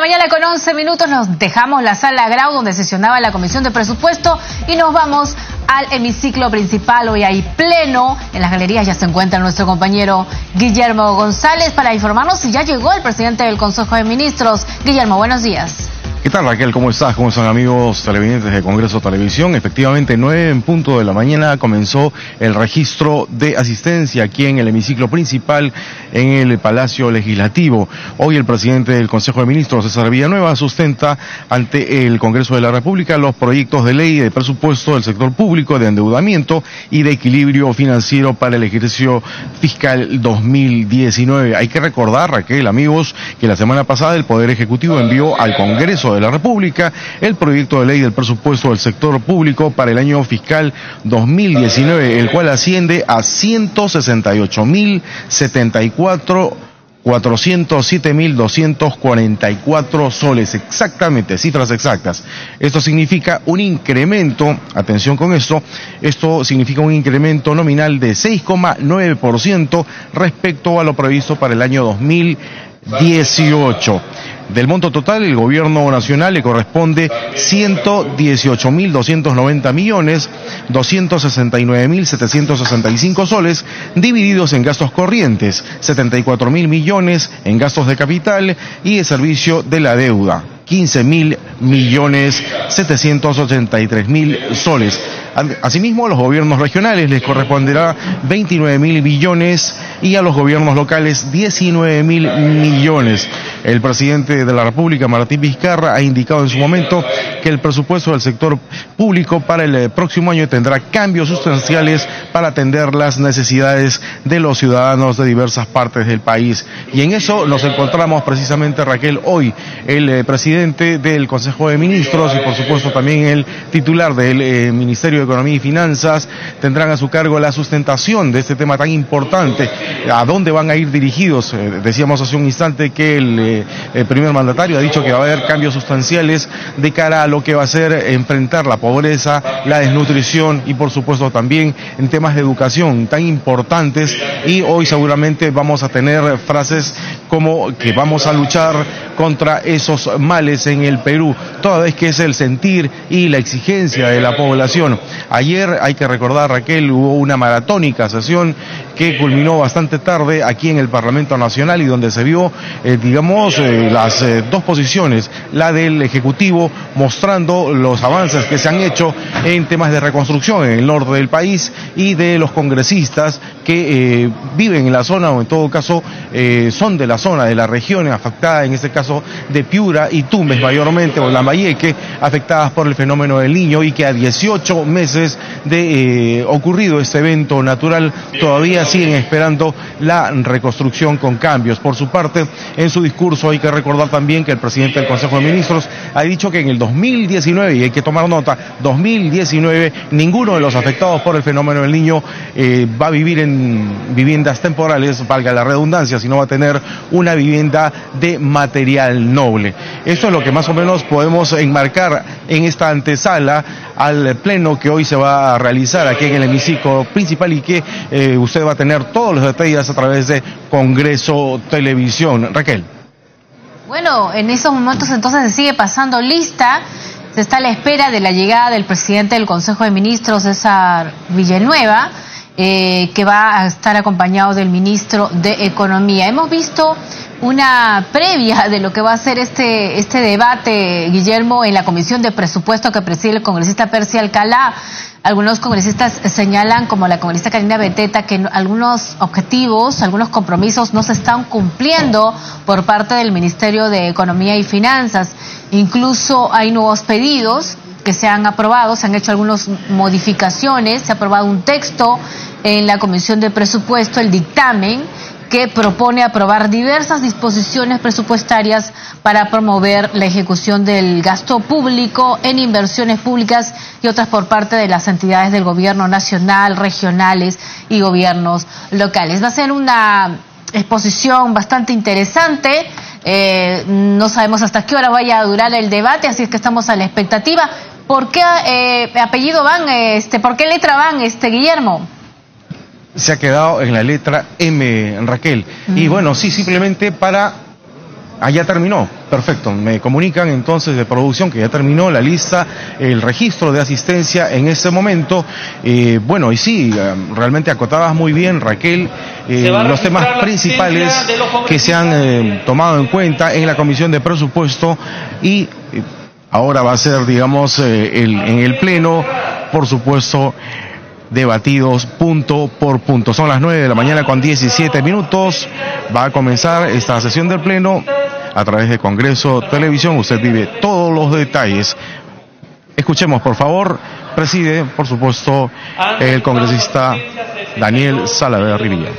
mañana con 11 minutos nos dejamos la sala Grau donde sesionaba la Comisión de Presupuesto y nos vamos al hemiciclo principal. Hoy hay pleno. En las galerías ya se encuentra nuestro compañero Guillermo González para informarnos si ya llegó el presidente del Consejo de Ministros. Guillermo, buenos días. ¿Qué tal, Raquel? ¿Cómo estás? ¿Cómo están, amigos televidentes de Congreso Televisión? Efectivamente, 9 en punto de la mañana comenzó el registro de asistencia aquí en el hemiciclo principal en el Palacio Legislativo. Hoy el presidente del Consejo de Ministros, César Villanueva, sustenta ante el Congreso de la República los proyectos de ley de presupuesto del sector público, de endeudamiento y de equilibrio financiero para el ejercicio fiscal 2019. Hay que recordar, Raquel, amigos, que la semana pasada el Poder Ejecutivo envió al Congreso de la República el proyecto de ley del presupuesto del sector público para el año fiscal 2019, el cual asciende a 407.244 soles, exactamente, cifras exactas. Esto significa un incremento, atención con esto significa un incremento nominal de 6,9% respecto a lo previsto para el año 2018. Del monto total, el gobierno nacional le corresponde 118.290 millones, 269.765 soles, divididos en gastos corrientes, 74.000 millones en gastos de capital y el servicio de la deuda, 15.783.000 soles. Asimismo, a los gobiernos regionales les corresponderá 29.000 millones y a los gobiernos locales 19.000 millones. El presidente de la República, Martín Vizcarra, ha indicado en su momento que el presupuesto del sector público para el próximo año tendrá cambios sustanciales para atender las necesidades de los ciudadanos de diversas partes del país. Y en eso nos encontramos precisamente, Raquel, hoy. El presidente del Consejo de Ministros y por supuesto también el titular del Ministerio de Economía y Finanzas tendrán a su cargo la sustentación de este tema tan importante. ¿A dónde van a ir dirigidos? Decíamos hace un instante que el primer mandatario ha dicho que va a haber cambios sustanciales de cara a lo que va a ser enfrentar la pobreza, la desnutrición y por supuesto también en temas de educación tan importantes, y hoy seguramente vamos a tener frases como que vamos a luchar contra esos males en el Perú, toda vez que es el sentir y la exigencia de la población. Ayer, hay que recordar, Raquel, hubo una maratónica sesión que culminó bastante tarde aquí en el Parlamento Nacional y donde se vio, las dos posiciones, la del Ejecutivo mostrando los avances que se han hecho en temas de reconstrucción en el norte del país, y de los congresistas que viven en la zona, o en todo caso son de la zona, de la región afectada, en este caso de Piura y Tumbes mayormente, o Lambayeque, afectadas por el fenómeno del Niño, y que a 18 meses de ocurrido este evento natural todavía siguen esperando la reconstrucción con cambios. Por su parte, en su discurso hay que recordar también que el presidente del Consejo de Ministros ha dicho que en el 2019, y hay que tomar nota, 2019, ninguno de los afectados por el fenómeno del Niño va a vivir en viviendas temporales, valga la redundancia, sino va a tener una vivienda de material noble. Esto es lo que más o menos podemos enmarcar en esta antesala al pleno que hoy se va a realizar aquí en el hemiciclo principal, y que usted va a tener todos los detalles a través de Congreso Televisión. Raquel. Bueno, en estos momentos entonces se sigue pasando lista. Se está a la espera de la llegada del presidente del Consejo de Ministros, César Villanueva, que va a estar acompañado del ministro de Economía. Hemos visto una previa de lo que va a ser este debate, Guillermo, en la Comisión de Presupuesto que preside el congresista Percy Alcalá. Algunos congresistas señalan, como la congresista Karina Beteta, que algunos objetivos, algunos compromisos no se están cumpliendo por parte del Ministerio de Economía y Finanzas. Incluso hay nuevos pedidos que se han aprobado, se han hecho algunas modificaciones, se ha aprobado un texto en la Comisión de Presupuesto, el dictamen, que propone aprobar diversas disposiciones presupuestarias para promover la ejecución del gasto público en inversiones públicas y otras por parte de las entidades del gobierno nacional, regionales y gobiernos locales. Va a ser una exposición bastante interesante. No sabemos hasta qué hora vaya a durar el debate, así es que estamos a la expectativa. ¿Por qué apellido van, por qué letra van, Guillermo? Se ha quedado en la letra M, Raquel. Y bueno, sí, simplemente para ya terminó, perfecto. Me comunican entonces de producción que ya terminó la lista, el registro de asistencia en este momento. Bueno, y sí, realmente acotabas muy bien, Raquel, los temas principales que se han tomado en cuenta en la Comisión de Presupuesto y ahora va a ser, digamos, en el Pleno, por supuesto, debatidos punto por punto. Son las 9 de la mañana con 17 minutos. Va a comenzar esta sesión del Pleno a través de Congreso Televisión. Usted vive todos los detalles. Escuchemos, por favor. Preside, por supuesto, el congresista Daniel Salaverry Villa.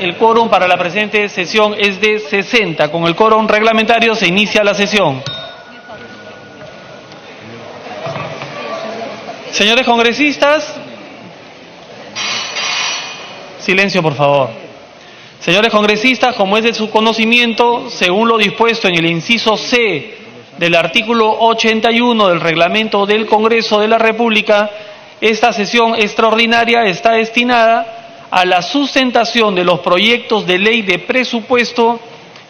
El quórum para la presente sesión es de 60. Con el quórum reglamentario se inicia la sesión. Señores congresistas, silencio por favor. Señores congresistas, como es de su conocimiento, según lo dispuesto en el inciso C del artículo 81 del reglamento del Congreso de la República, esta sesión extraordinaria está destinada a la sustentación de los proyectos de ley de presupuesto,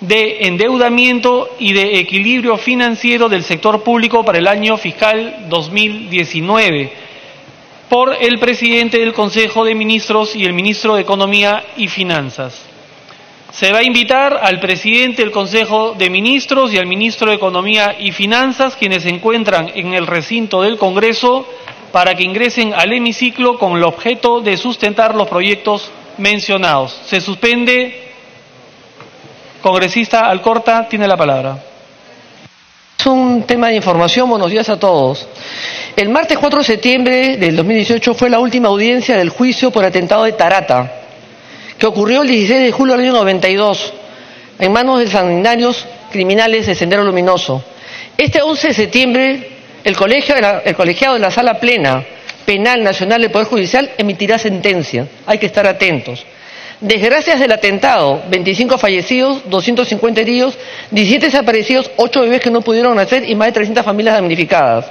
de endeudamiento y de equilibrio financiero del sector público para el año fiscal 2019, por el presidente del Consejo de Ministros y el ministro de Economía y Finanzas. Se va a invitar al presidente del Consejo de Ministros y al ministro de Economía y Finanzas, quienes se encuentran en el recinto del Congreso, para que ingresen al hemiciclo con el objeto de sustentar los proyectos mencionados. Se suspende. Congresista Alcorta, tiene la palabra. Es un tema de información. Buenos días a todos. El martes 4 de septiembre del 2018 fue la última audiencia del juicio por atentado de Tarata, que ocurrió el 16 de julio del año 92, en manos de sanguinarios criminales de Sendero Luminoso. Este 11 de septiembre, el colegiado de la Sala Plena Penal Nacional del Poder Judicial emitirá sentencia. Hay que estar atentos. Desgracias del atentado, 25 fallecidos, 250 heridos, 17 desaparecidos, 8 bebés que no pudieron nacer y más de 300 familias damnificadas.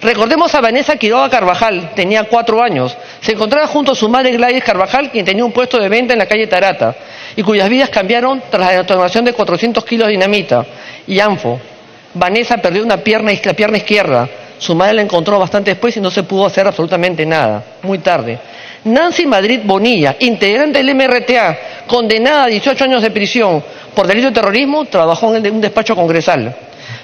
Recordemos a Vanessa Quiroga Carvajal, tenía 4 años. Se encontraba junto a su madre Gladys Carvajal, quien tenía un puesto de venta en la calle Tarata, y cuyas vidas cambiaron tras la detonación de 400 kilos de dinamita y ANFO. Vanessa perdió la pierna izquierda. Su madre la encontró bastante después y no se pudo hacer absolutamente nada, muy tarde. Nancy Madrid Bonilla, integrante del MRTA, condenada a 18 años de prisión por delito de terrorismo, trabajó en un despacho congresal.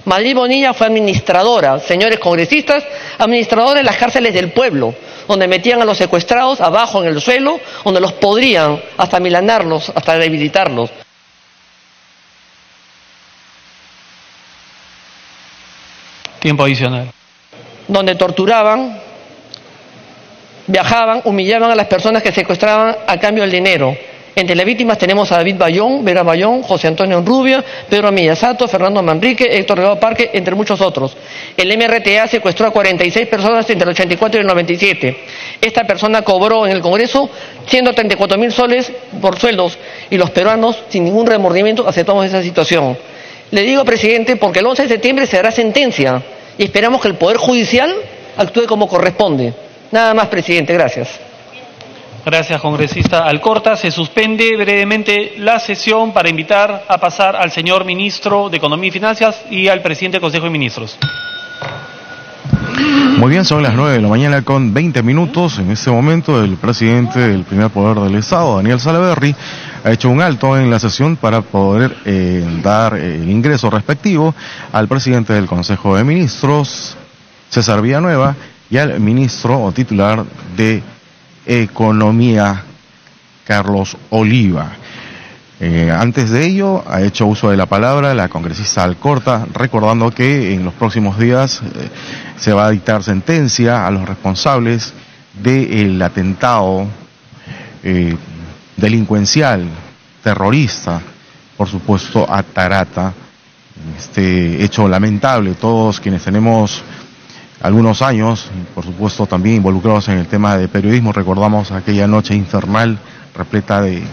Madrid Bonilla fue administradora, señores congresistas, administradora en las cárceles del pueblo, donde metían a los secuestrados abajo en el suelo, donde los podrían hasta milanarlos, hasta debilitarlos. Tiempo adicional. Donde torturaban, viajaban, humillaban a las personas que secuestraban a cambio del dinero. Entre las víctimas tenemos a David Bayón, Vera Bayón, José Antonio Enrubia, Pedro Miyasato, Fernando Manrique, Héctor Delgado Parque, entre muchos otros. El MRTA secuestró a 46 personas entre el 84 y el 97. Esta persona cobró en el Congreso 134.000 soles por sueldos y los peruanos, sin ningún remordimiento, aceptamos esa situación. Le digo, presidente, porque el 11 de septiembre se dará sentencia y esperamos que el Poder Judicial actúe como corresponde. Nada más, presidente. Gracias. Gracias, congresista Alcorta. Se suspende brevemente la sesión para invitar a pasar al señor ministro de Economía y Finanzas y al presidente del Consejo de Ministros. Muy bien, son las 9 de la mañana con 20 minutos. En este momento, el presidente del primer poder del Estado, Daniel Salaverry, ha hecho un alto en la sesión para poder dar el ingreso respectivo al presidente del Consejo de Ministros, César Villanueva, y al ministro o titular de Economía, Carlos Oliva. Antes de ello, ha hecho uso de la palabra la congresista Alcorta, recordando que en los próximos días se va a dictar sentencia a los responsables del atentado delincuencial, terrorista, por supuesto, a Tarata. Este hecho lamentable. Todos quienes tenemos algunos años, por supuesto también involucrados en el tema de periodismo, recordamos aquella noche infernal repleta de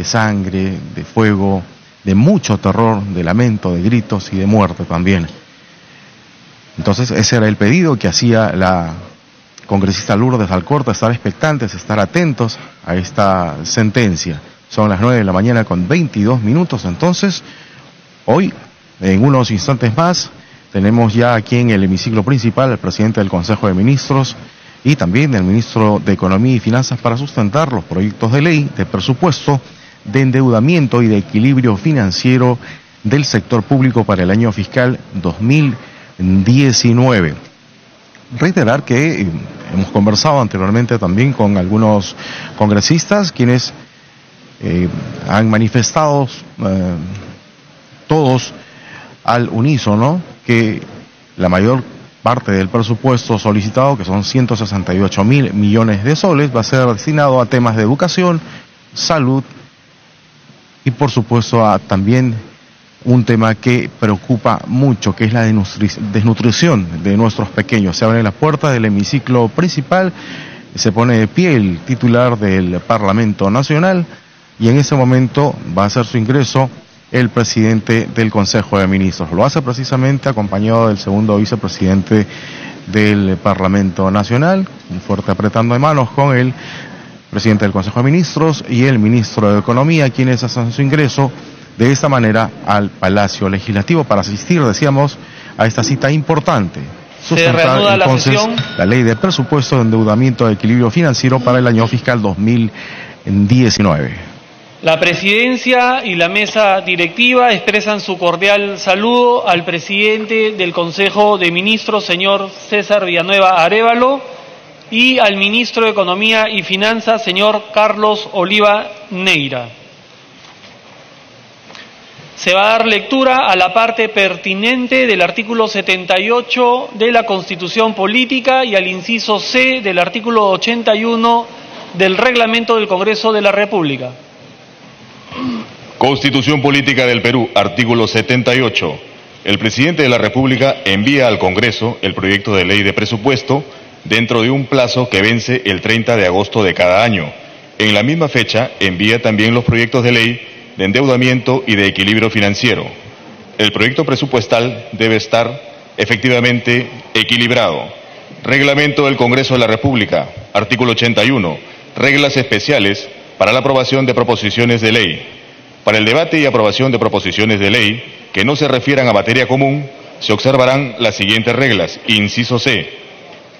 sangre, de fuego, de mucho terror, de lamento, de gritos y de muerte también. Entonces ese era el pedido que hacía la congresista Lourdes Alcorta, estar expectantes, estar atentos a esta sentencia. Son las 9 de la mañana con 22 minutos, entonces hoy En unos instantes más tenemos ya aquí en el hemiciclo principal al presidente del Consejo de Ministros y también el ministro de Economía y Finanzas para sustentar los proyectos de ley de presupuesto, de endeudamiento y de equilibrio financiero del sector público para el año fiscal 2019. Reiterar que hemos conversado anteriormente también con algunos congresistas quienes han manifestado todos al unísono que la mayor parte del presupuesto solicitado, que son 168.000 millones de soles, va a ser destinado a temas de educación, salud y por supuesto a también un tema que preocupa mucho, que es la desnutrición de nuestros pequeños. Se abren las puertas del hemiciclo principal, se pone de pie el titular del Parlamento Nacional y en ese momento va a hacer su ingreso el presidente del Consejo de Ministros. Lo hace precisamente acompañado del segundo vicepresidente del Parlamento Nacional, un fuerte apretando de manos con el presidente del Consejo de Ministros y el ministro de Economía, quienes hacen su ingreso de esta manera al Palacio Legislativo para asistir, decíamos, a esta cita importante. Sustentar entonces la ley de presupuesto de endeudamiento de equilibrio financiero para el año fiscal 2019. La Presidencia y la Mesa Directiva expresan su cordial saludo al presidente del Consejo de Ministros, señor César Villanueva Arévalo, y al ministro de Economía y Finanzas, señor Carlos Oliva Neira. Se va a dar lectura a la parte pertinente del artículo 78 de la Constitución Política y al inciso C del artículo 81 del Reglamento del Congreso de la República. Constitución Política del Perú, artículo 78. El presidente de la República envía al Congreso el proyecto de ley de presupuesto dentro de un plazo que vence el 30 de agosto de cada año. En la misma fecha envía también los proyectos de ley de endeudamiento y de equilibrio financiero. El proyecto presupuestal debe estar efectivamente equilibrado. Reglamento del Congreso de la República, artículo 81. Reglas especiales para la aprobación de proposiciones de ley. Para el debate y aprobación de proposiciones de ley que no se refieran a materia común, se observarán las siguientes reglas. Inciso C.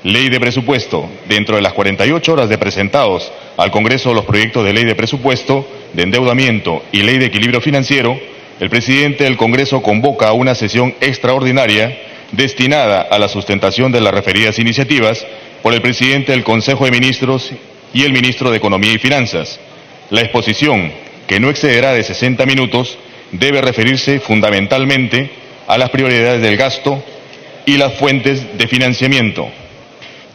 Ley de presupuesto. Dentro de las 48 horas de presentados al Congreso los proyectos de ley de presupuesto, de endeudamiento y ley de equilibrio financiero, el presidente del Congreso convoca a una sesión extraordinaria destinada a la sustentación de las referidas iniciativas por el presidente del Consejo de Ministros y el ministro de Economía y Finanzas. La exposición, que no excederá de 60 minutos, debe referirse fundamentalmente a las prioridades del gasto y las fuentes de financiamiento.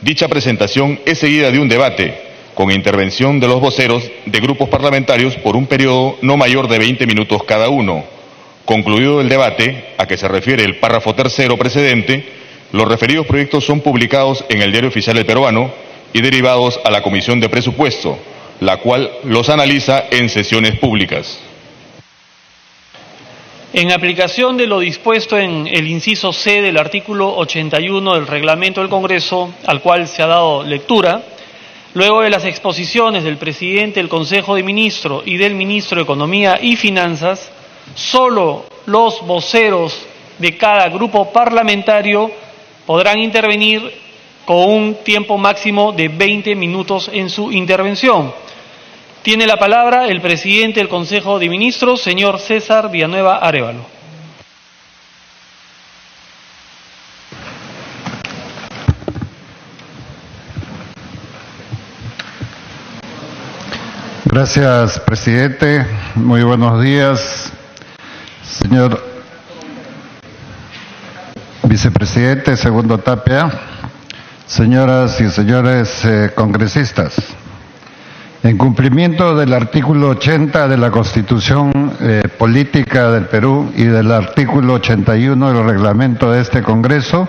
Dicha presentación es seguida de un debate con intervención de los voceros de grupos parlamentarios por un periodo no mayor de 20 minutos cada uno. Concluido el debate, a que se refiere el párrafo tercero precedente, los referidos proyectos son publicados en el Diario Oficial del Peruano y derivados a la Comisión de Presupuesto, la cual los analiza en sesiones públicas. En aplicación de lo dispuesto en el inciso C del artículo 81 del Reglamento del Congreso, al cual se ha dado lectura, luego de las exposiciones del presidente del Consejo de Ministros y del ministro de Economía y Finanzas, solo los voceros de cada grupo parlamentario podrán intervenir con un tiempo máximo de 20 minutos en su intervención. Tiene la palabra el presidente del Consejo de Ministros, señor César Villanueva Arévalo. Gracias, presidente. Muy buenos días, señor vicepresidente Segundo Tapia, señoras y señores congresistas. En cumplimiento del artículo 80 de la Constitución Política del Perú y del artículo 81 del reglamento de este Congreso,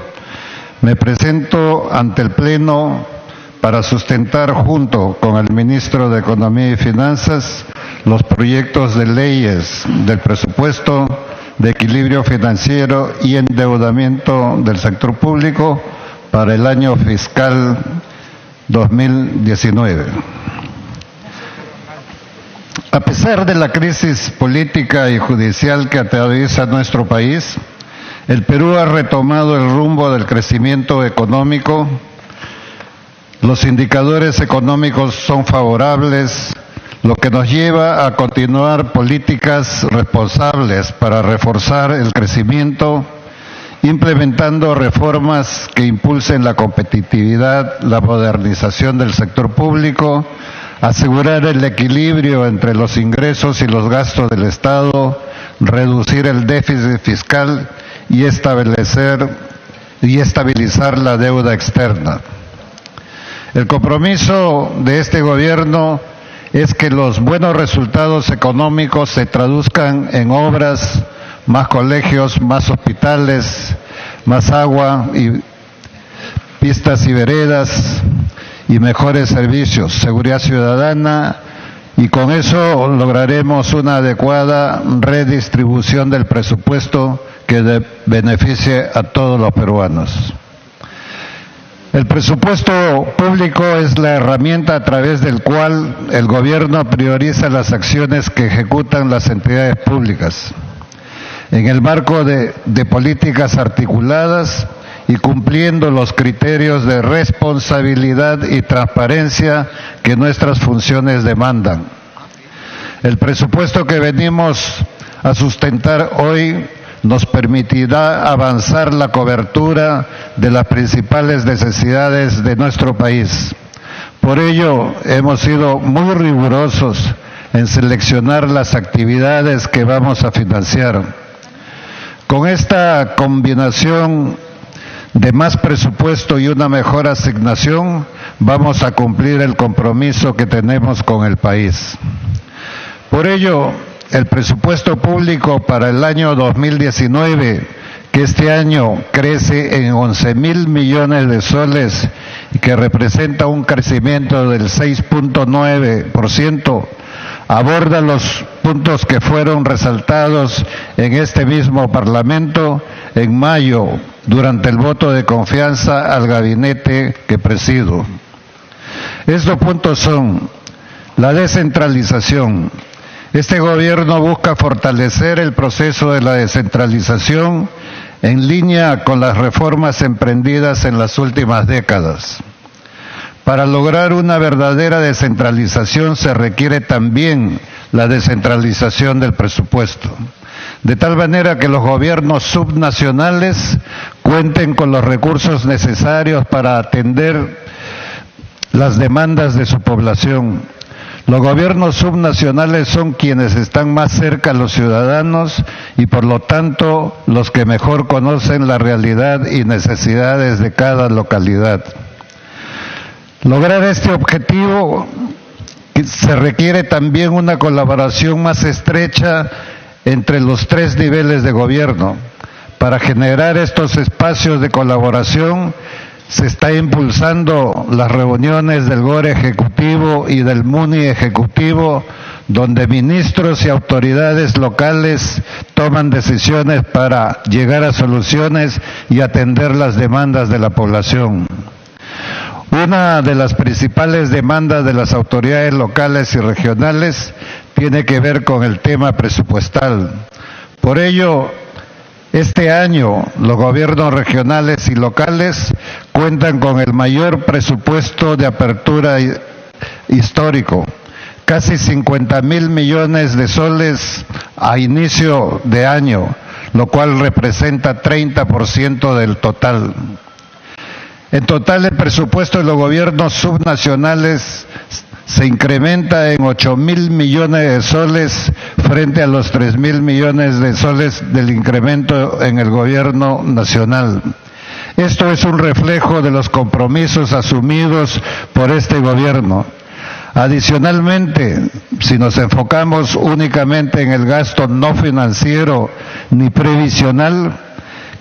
me presento ante el Pleno para sustentar junto con el ministro de Economía y Finanzas los proyectos de leyes del presupuesto, de equilibrio financiero y endeudamiento del sector público para el año fiscal 2019. A pesar de la crisis política y judicial que atraviesa nuestro país, el Perú ha retomado el rumbo del crecimiento económico. Los indicadores económicos son favorables, lo que nos lleva a continuar políticas responsables para reforzar el crecimiento, implementando reformas que impulsen la competitividad, la modernización del sector público, asegurar el equilibrio entre los ingresos y los gastos del Estado, reducir el déficit fiscal y estabilizar la deuda externa. El compromiso de este gobierno es que los buenos resultados económicos se traduzcan en obras, más colegios, más hospitales, más agua y pistas y veredas y mejores servicios, seguridad ciudadana, y con eso lograremos una adecuada redistribución del presupuesto que beneficie a todos los peruanos. El presupuesto público es la herramienta a través del cual el gobierno prioriza las acciones que ejecutan las entidades públicas, en el marco de políticas articuladas y cumpliendo los criterios de responsabilidad y transparencia que nuestras funciones demandan. El presupuesto que venimos a sustentar hoy nos permitirá avanzar la cobertura de las principales necesidades de nuestro país. Por ello, hemos sido muy rigurosos en seleccionar las actividades que vamos a financiar. Con esta combinación de más presupuesto y una mejor asignación, vamos a cumplir el compromiso que tenemos con el país. Por ello, el presupuesto público para el año 2019, que este año crece en 11.000 millones de soles y que representa un crecimiento del 6.9%, aborda los puntos que fueron resaltados en este mismo Parlamento en mayo durante el voto de confianza al gabinete que presido. Estos puntos son la descentralización. Este gobierno busca fortalecer el proceso de la descentralización en línea con las reformas emprendidas en las últimas décadas. Para lograr una verdadera descentralización se requiere también la descentralización del presupuesto, de tal manera que los gobiernos subnacionales cuenten con los recursos necesarios para atender las demandas de su población. Los gobiernos subnacionales son quienes están más cerca a los ciudadanos y por lo tanto los que mejor conocen la realidad y necesidades de cada localidad. Lograr este objetivo se requiere también una colaboración más estrecha entre los tres niveles de gobierno. Para generar estos espacios de colaboración se está impulsando las reuniones del GORE Ejecutivo y del MUNI Ejecutivo, donde ministros y autoridades locales toman decisiones para llegar a soluciones y atender las demandas de la población. Una de las principales demandas de las autoridades locales y regionales tiene que ver con el tema presupuestal. Por ello, este año los gobiernos regionales y locales cuentan con el mayor presupuesto de apertura histórico, casi 50.000 millones de soles a inicio de año, lo cual representa 30% del total. En total, el presupuesto de los gobiernos subnacionales se incrementa en 8.000 millones de soles frente a los 3.000 millones de soles del incremento en el gobierno nacional. Esto es un reflejo de los compromisos asumidos por este gobierno. Adicionalmente, si nos enfocamos únicamente en el gasto no financiero ni previsional,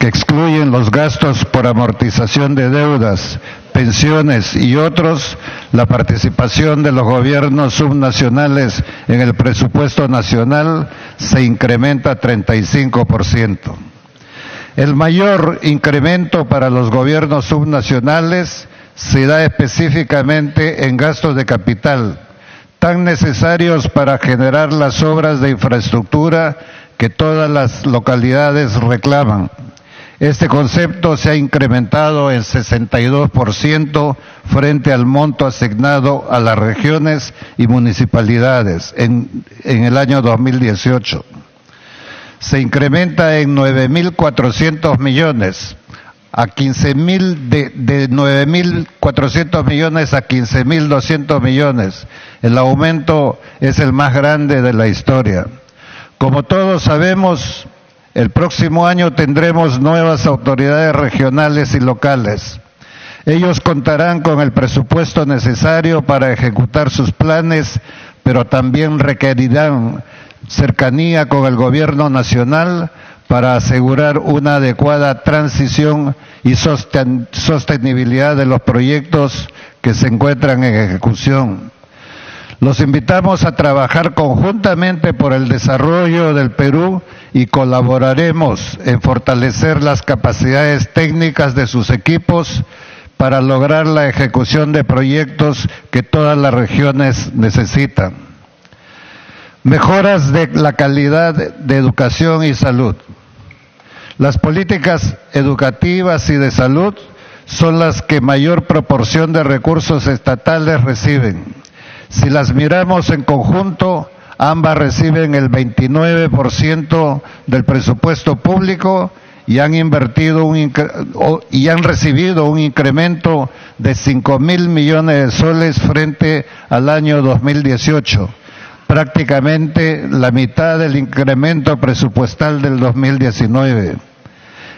que excluyen los gastos por amortización de deudas, pensiones y otros, la participación de los gobiernos subnacionales en el presupuesto nacional se incrementa 35%. El mayor incremento para los gobiernos subnacionales se da específicamente en gastos de capital, tan necesarios para generar las obras de infraestructura que todas las localidades reclaman. Este concepto se ha incrementado en 62% frente al monto asignado a las regiones y municipalidades en el año 2018. Se incrementa en 9.400 millones, a 15.000 de 9.400 millones a 15.200 millones. El aumento es el más grande de la historia. Como todos sabemos, el próximo año tendremos nuevas autoridades regionales y locales. Ellos contarán con el presupuesto necesario para ejecutar sus planes, pero también requerirán cercanía con el gobierno nacional para asegurar una adecuada transición y sostenibilidad de los proyectos que se encuentran en ejecución. Los invitamos a trabajar conjuntamente por el desarrollo del Perú y colaboraremos en fortalecer las capacidades técnicas de sus equipos para lograr la ejecución de proyectos que todas las regiones necesitan. Mejoras de la calidad de educación y salud. Las políticas educativas y de salud son las que mayor proporción de recursos estatales reciben. Si las miramos en conjunto, ambas reciben el 29% del presupuesto público y han recibido un incremento de 5.000 millones de soles frente al año 2018, prácticamente la mitad del incremento presupuestal del 2019.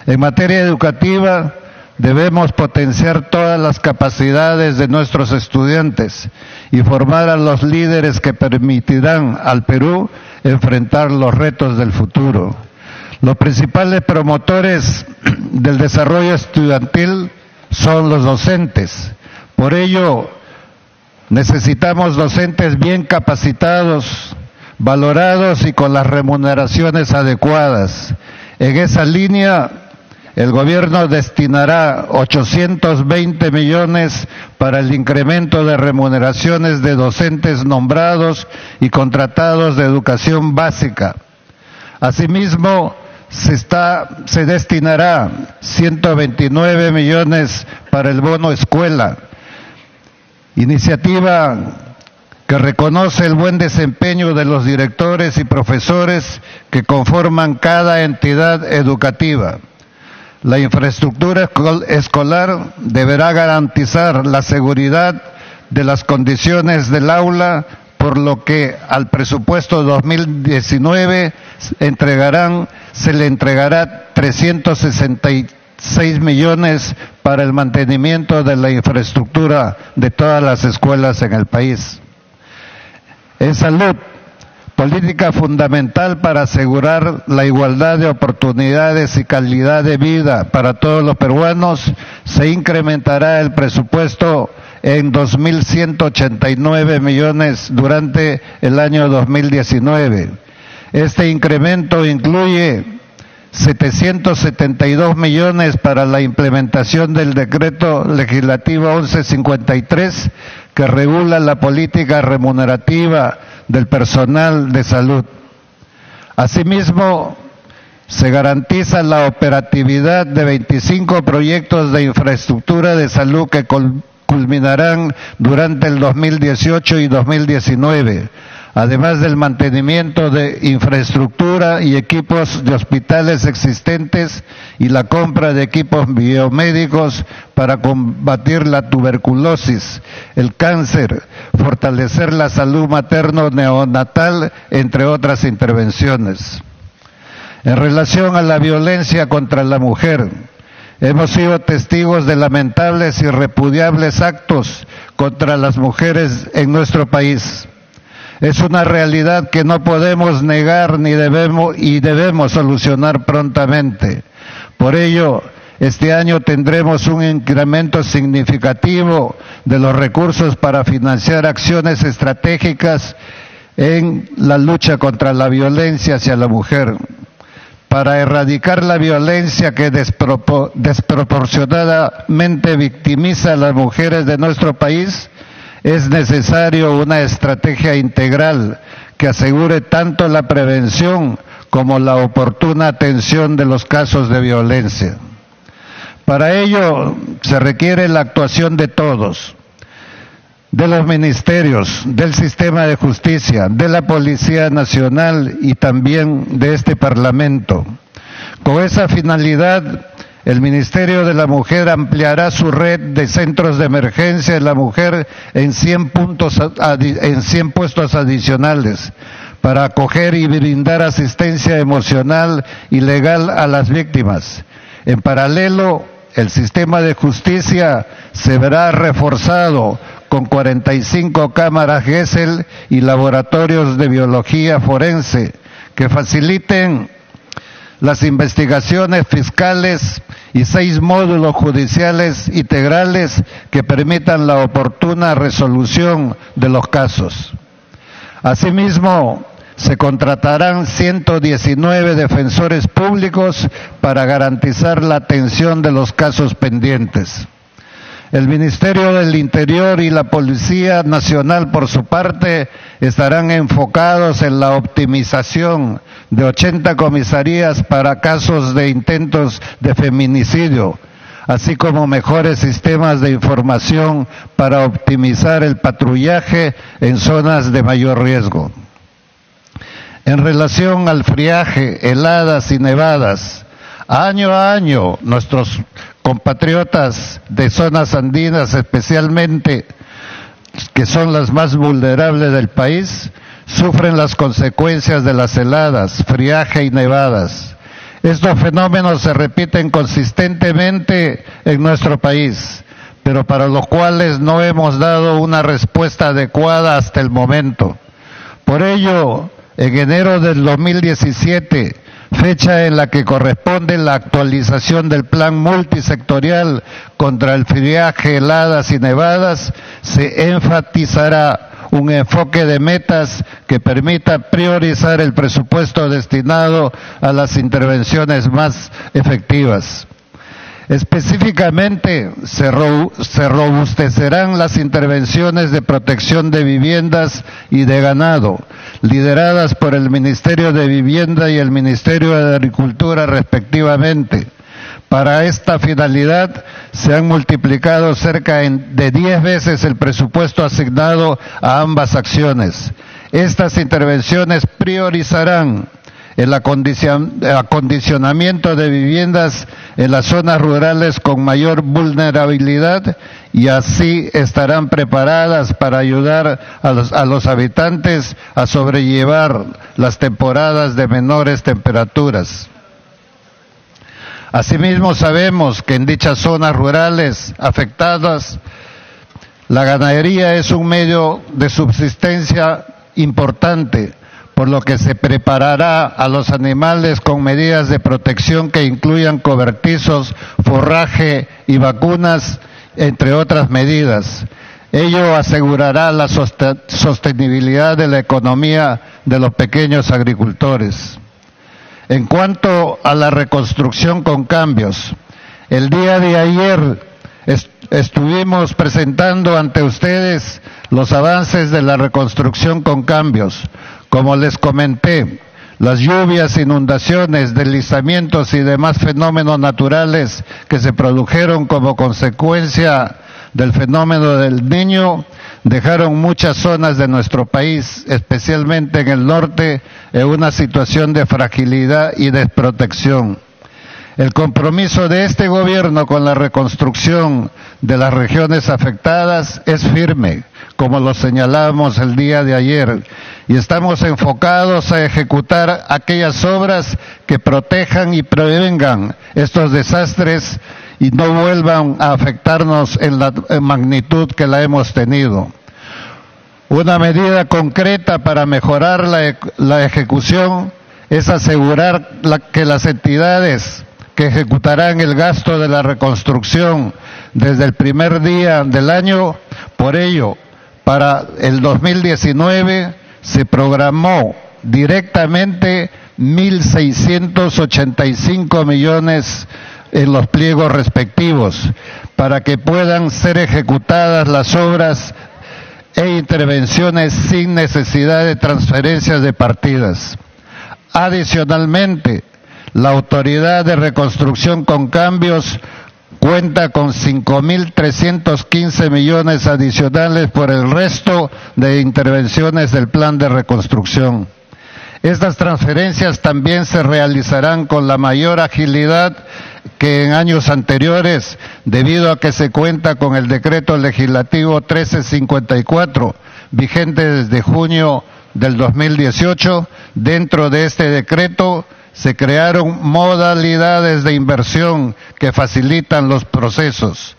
En materia educativa, debemos potenciar todas las capacidades de nuestros estudiantes y formar a los líderes que permitirán al Perú enfrentar los retos del futuro. Los principales promotores del desarrollo estudiantil son los docentes. Por ello, necesitamos docentes bien capacitados, valorados y con las remuneraciones adecuadas. En esa línea, el gobierno destinará 820 millones para el incremento de remuneraciones de docentes nombrados y contratados de educación básica. Asimismo, se destinará 129 millones para el bono escuela, iniciativa que reconoce el buen desempeño de los directores y profesores que conforman cada entidad educativa. La infraestructura escolar deberá garantizar la seguridad de las condiciones del aula, por lo que al presupuesto 2019 se le entregará 366 millones para el mantenimiento de la infraestructura de todas las escuelas en el país. En salud, política fundamental para asegurar la igualdad de oportunidades y calidad de vida para todos los peruanos, se incrementará el presupuesto en 2.189 millones durante el año 2019. Este incremento incluye 772 millones para la implementación del decreto legislativo 1153 que regula la política remunerativa del personal de salud. Asimismo, se garantiza la operatividad de 25 proyectos de infraestructura de salud que culminarán durante el 2018 y 2019, además del mantenimiento de infraestructura y equipos de hospitales existentes y la compra de equipos biomédicos para combatir la tuberculosis, el cáncer, fortalecer la salud materno-neonatal, entre otras intervenciones. En relación a la violencia contra la mujer, hemos sido testigos de lamentables y repudiables actos contra las mujeres en nuestro país. Es una realidad que no podemos negar ni debemos solucionar prontamente. Por ello, este año tendremos un incremento significativo de los recursos para financiar acciones estratégicas en la lucha contra la violencia hacia la mujer. Para erradicar la violencia que desproporcionadamente victimiza a las mujeres de nuestro país, Es necesario una estrategia integral que asegure tanto la prevención como la oportuna atención de los casos de violencia. Para ello se requiere la actuación de todos, de los ministerios, del sistema de justicia, de la Policía Nacional y también de este Parlamento. Con esa finalidad, el Ministerio de la Mujer ampliará su red de centros de emergencia de la mujer en 100 puestos adicionales para acoger y brindar asistencia emocional y legal a las víctimas. En paralelo, el sistema de justicia se verá reforzado con 45 cámaras Gesell y laboratorios de biología forense que faciliten las investigaciones fiscales y 6 módulos judiciales integrales que permitan la oportuna resolución de los casos. Asimismo, se contratarán 119 defensores públicos para garantizar la atención de los casos pendientes. El Ministerio del Interior y la Policía Nacional, por su parte, estarán enfocados en la optimización de 80 comisarías para casos de intentos de feminicidio, así como mejores sistemas de información para optimizar el patrullaje en zonas de mayor riesgo. En relación al friaje, heladas y nevadas, año a año nuestros compatriotas de zonas andinas, especialmente que son las más vulnerables del país, sufren las consecuencias de las heladas, friaje y nevadas. Estos fenómenos se repiten consistentemente en nuestro país, pero para los cuales no hemos dado una respuesta adecuada hasta el momento. Por ello, en enero del 2017, fecha en la que corresponde la actualización del plan multisectorial contra el friaje, heladas y nevadas, se enfatizará un enfoque de metas que permita priorizar el presupuesto destinado a las intervenciones más efectivas. Específicamente, se robustecerán las intervenciones de protección de viviendas y de ganado, lideradas por el Ministerio de Vivienda y el Ministerio de Agricultura respectivamente. Para esta finalidad se han multiplicado cerca de 10 veces el presupuesto asignado a ambas acciones. Estas intervenciones priorizarán el acondicionamiento de viviendas en las zonas rurales con mayor vulnerabilidad y así estarán preparadas para ayudar a los habitantes a sobrellevar las temporadas de menores temperaturas. Asimismo, sabemos que en dichas zonas rurales afectadas, la ganadería es un medio de subsistencia importante, por lo que se preparará a los animales con medidas de protección que incluyan cobertizos, forraje y vacunas, entre otras medidas. Ello asegurará la sostenibilidad de la economía de los pequeños agricultores. En cuanto a la reconstrucción con cambios, el día de ayer estuvimos presentando ante ustedes los avances de la reconstrucción con cambios. Como les comenté, las lluvias, inundaciones, deslizamientos y demás fenómenos naturales que se produjeron como consecuencia del fenómeno del Niño dejaron muchas zonas de nuestro país, especialmente en el norte, en una situación de fragilidad y desprotección. El compromiso de este gobierno con la reconstrucción de las regiones afectadas es firme, como lo señalamos el día de ayer, y estamos enfocados a ejecutar aquellas obras que protejan y prevengan estos desastres y no vuelvan a afectarnos en la magnitud que la hemos tenido. Una medida concreta para mejorar la ejecución es asegurar que las entidades que ejecutarán el gasto de la reconstrucción desde el primer día del año. Por ello, para el 2019 se programó directamente 1.685 millones en los pliegos respectivos para que puedan ser ejecutadas las obras e intervenciones sin necesidad de transferencias de partidas. Adicionalmente, la Autoridad de Reconstrucción con Cambios cuenta con 5.315 millones adicionales por el resto de intervenciones del plan de reconstrucción. Estas transferencias también se realizarán con la mayor agilidad que en años anteriores, debido a que se cuenta con el decreto legislativo 1354, vigente desde junio del 2018. Dentro de este decreto se crearon modalidades de inversión que facilitan los procesos.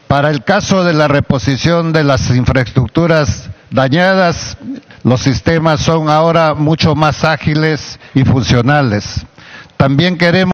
Para el caso de la reposición de las infraestructuras dañadas, los sistemas son ahora mucho más ágiles y funcionales. También queremos